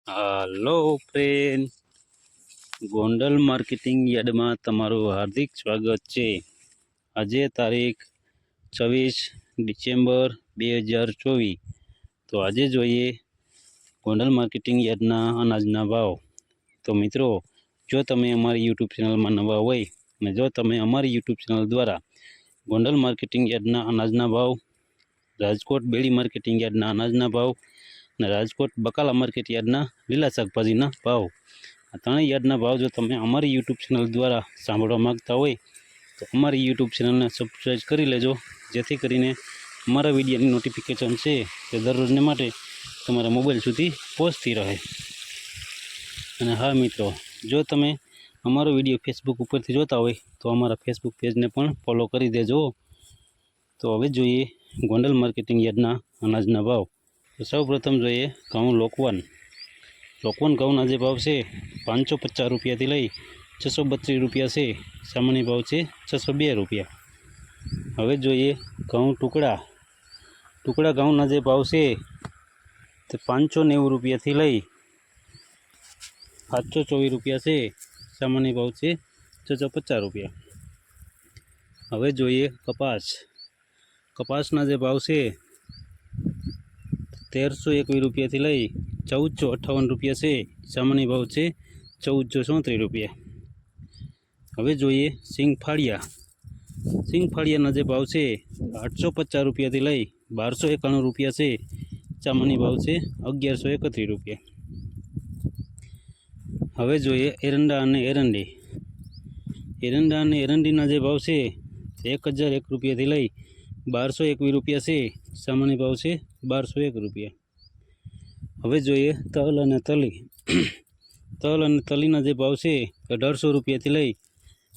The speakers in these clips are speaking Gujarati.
હાલો ફ્રેન્ડ, ગોંડલ માર્કેટિંગ યાર્ડમાં તમારું હાર્દિક સ્વાગત છે। આજે તારીખ 26 ડિસેમ્બર 2024। તો આજે જોઈએ ગોંડલ માર્કેટિંગ યાર્ડના અનાજના ભાવ। તો મિત્રો, જો તમે અમારી યુટ્યુબ ચેનલમાં નવા હોય અને જો તમે અમારી યુટ્યુબ ચેનલ દ્વારા ગોંડલ માર્કેટિંગ યાર્ડના અનાજના ભાવ, રાજકોટ બેડી માર્કેટિંગ યાર્ડના અનાજના ભાવ અને રાજકોટ બકાલા માર્કેટ યાર્ડના લીલા શાકભાજીના ભાવ, આ ત્રણેય યાર્ડના ભાવ જો તમે અમારી યુટ્યુબ ચેનલ દ્વારા સાંભળવા માગતા હોય તો અમારી યુટ્યુબ ચેનલને સબસ્ક્રાઈબ કરી લેજો, જેથી કરીને અમારા વિડીયોની નોટિફિકેશન છે તે દરરોજને માટે તમારા મોબાઈલ સુધી પહોંચતી રહે। અને હા મિત્રો, જો તમે અમારો વિડીયો ફેસબુક ઉપરથી જોતા હોય તો અમારા ફેસબુક પેજને પણ ફોલો કરી દેજો। તો હવે જોઈએ ગોંડલ માર્કેટિંગ યાર્ડના અનાજના ભાવ। તો સૌ પ્રથમ જોઈએ ઘઉં લોકવન ઘઉંના જે ભાવ છે 550 રૂપિયાથી લઈ 632 રૂપિયા છે। સામાન્ય ભાવ છે 602 રૂપિયા। હવે જોઈએ ઘઉં ટુકડા ઘઉંના જે ભાવ છે તે 590 રૂપિયાથી લઈ 724 રૂપિયા છે। સામાન્ય ભાવ છે 650 રૂપિયા। હવે જોઈએ કપાસના જે ભાવ છે 1321 રૂપિયાથી લઈ 1458 રૂપિયા છે। સામાન્ય ભાવ છે 1434 રૂપિયા। હવે જોઈએ સિંગફાળિયાના જે ભાવ છે 850 રૂપિયાથી લઈ 1291 રૂપિયા છે। સામાન્ય ભાવ છે 1131 રૂપિયા। હવે જોઈએ એરંડા અને એરંડીના જે ભાવ છે 1001 રૂપિયાથી લઈ 1221 રૂપિયા છે। સામાન્ય ભાવ છે 1201 રૂપિયા। હવે જોઈએ તલ અને તલીના જે ભાવ છે 1800 રૂપિયાથી લઈ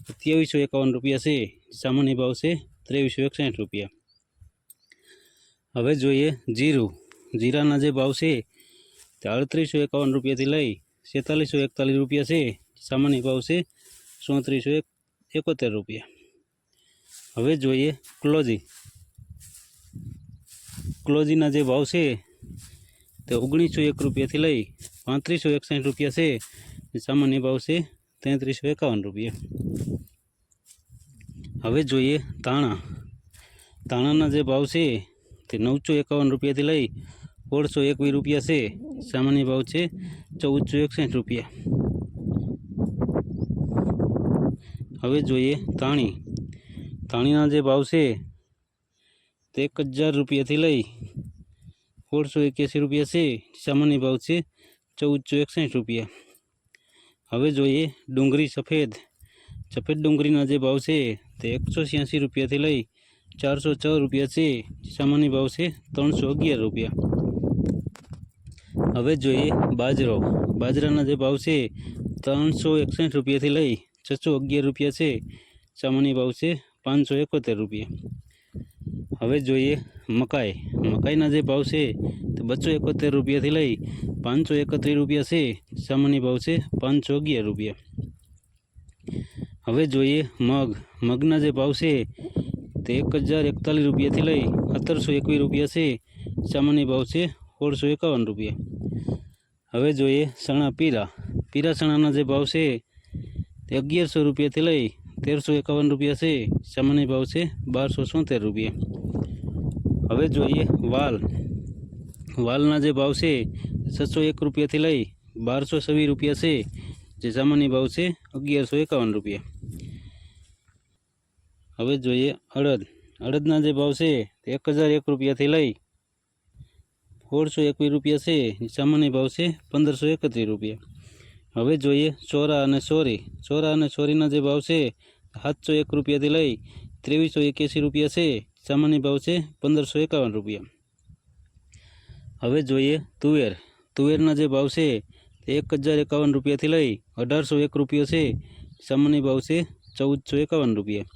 2351 રૂપિયા છે। સામાન્ય ભાવ છે 2361 રૂપિયા। હવે જોઈએ જીરાના જે ભાવ છે તે 3851 રૂપિયાથી લઈ 4641 રૂપિયા છે। સામાન્ય ભાવ છે 3471 રૂપિયા। હવે જોઈએ ક્લોજીના જે ભાવ છે તે 1901 રૂપિયાથી લઈ 3561 રૂપિયા છે। સામાન્ય ભાવ છે 3351 રૂપિયા। હવે જોઈએ ધાણાના જે ભાવ છે તે 951 રૂપિયાથી લઈ 1621 રૂપિયા છે। સામાન્ય ભાવ છે 1461 રૂપિયા। હવે જોઈએ ધાણીના જે ભાવ છે તે 1000 રૂપિયાથી લઈ 1681 રૂપિયા છે। સામાન્ય ભાવ છે 1461 રૂપિયા। હવે જોઈએ સફેદ ડુંગળીના જે ભાવ છે તે 186 રૂપિયાથી લઈ 404 રૂપિયા છે। સામાન્ય ભાવ છે 311 રૂપિયા। હવે જોઈએ બાજરાના જે ભાવ છે 361 રૂપિયાથી લઈ 611 રૂપિયા છે। સામાન્ય ભાવ છે 571 રૂપિયા। હવે જોઈએ મકાઈના જે ભાવ છે તે 271 રૂપિયાથી લઈ 531 રૂપિયા છે। સામાન્ય ભાવ છે 511 રૂપિયા। હવે જોઈએ મગના જે ભાવ છે તે 1041 રૂપિયાથી લઈ 1721 રૂપિયા છે। સામાન્ય ભાવ છે 1651 રૂપિયા। હવે જોઈએ પીળા ચણાના જે ભાવ છે તે 1100 રૂપિયાથી લઈ 1351 રૂપિયા છે। સામાન્ય ભાવ છે 1276 રૂપિયા। હવે જોઈએ વાલના જે ભાવ છે 601 રૂપિયાથી લઈ 1226 રૂપિયા છે। જે સામાન્ય ભાવ છે 1151 રૂપિયા। હવે જોઈએ અડદના જે ભાવ છે તે 1001 રૂપિયાથી લઈ 1621 રૂપિયા છે। સામાન્ય ભાવ છે 1531 રૂપિયા। હવે જોઈએ ચોરા અને સોરીના જે ભાવ છે 701 રૂપિયાથી લઈ 2381 રૂપિયા છે। સામાન્ય ભાવ છે 1551 રૂપિયા। હવે જોઈએ તુવેરના જે ભાવ છે તે 1051 રૂપિયાથી લઈ 1801 રૂપિયા છે। સામાન્ય ભાવ છે 1451 રૂપિયા।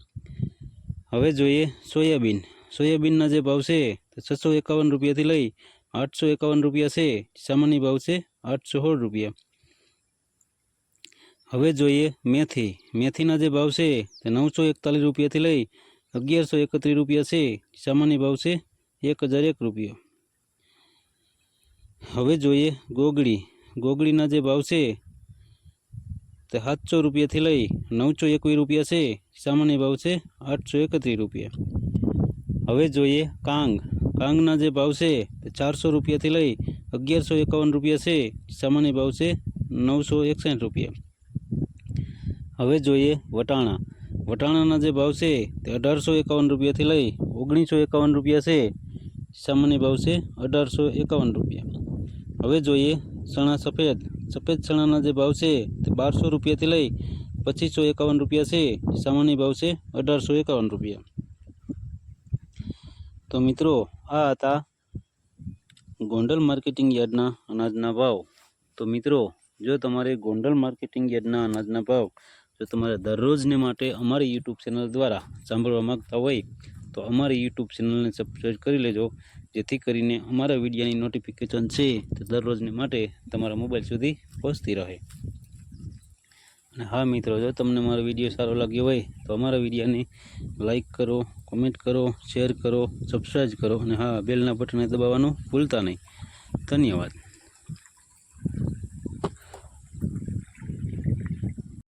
હવે જોઈએ સોયાબીનના જે ભાવ છે તે 651 રૂપિયાથી લઈ 851 રૂપિયા છે। સામાન્ય ભાવ છે 816 રૂપિયા। હવે જોઈએ મેથીના જે ભાવ છે તે 941 રૂપિયાથી લઈ 1131 રૂપિયા છે। સામાન્ય ભાવ છે 1001 રૂપિયા। હવે જોઈએ ગોગડીના જે ભાવ છે તે 700 રૂપિયાથી લઈ 921 રૂપિયા છે. સામાન્ય ભાવ છે 831 રૂપિયા. હવે જોઈએ કાંગના જે ભાવ છે તે 400 રૂપિયાથી લઈ 1151 રૂપિયા છે. સામાન્ય ભાવ છે 961 રૂપિયા. હવે જોઈએ વટાણાના જે ભાવ છે તે 1851 રૂપિયાથી લઈ 1951 રૂપિયા છે. સામાન્ય ભાવ છે 1851 રૂપિયા. હવે જોઈએ સફેદ ચણાના જે ભાવ છે તે 1200 રૂપિયાથી લઈ 2551 રૂપિયા છે. સામાન્ય ભાવ છે 1851 રૂપિયા. તો મિત્રો, આ હતા ગોંડલ માર્કેટિંગ યાર્ડના અનાજના ભાવ. તો મિત્રો, જો તમારે ગોંડલ માર્કેટિંગ યાર્ડના અનાજના ભાવ જો તમારે દરરોજને માટે અમારી યુટ્યુબ ચેનલ દ્વારા સાંભળવા માગતા હોય તો અમારી યુટ્યુબ ચેનલને સબસ્ક્રાઈબ કરી લેજો, જેથી કરીને અમારા વિડીયોની નોટિફિકેશન છે તે દરરોજને માટે તમારા મોબાઈલ સુધી પહોંચતી રહે. અને હા મિત્રો, જો તમને મારો વિડીયો સારો લાગ્યો હોય તો અમારા વિડીયોને લાઈક કરો, કોમેન્ટ કરો, શેર કરો, સબસ્ક્રાઈબ કરો અને હા, બેલના બટનને દબાવવાનું ભૂલતા નહીં. ધન્યવાદ.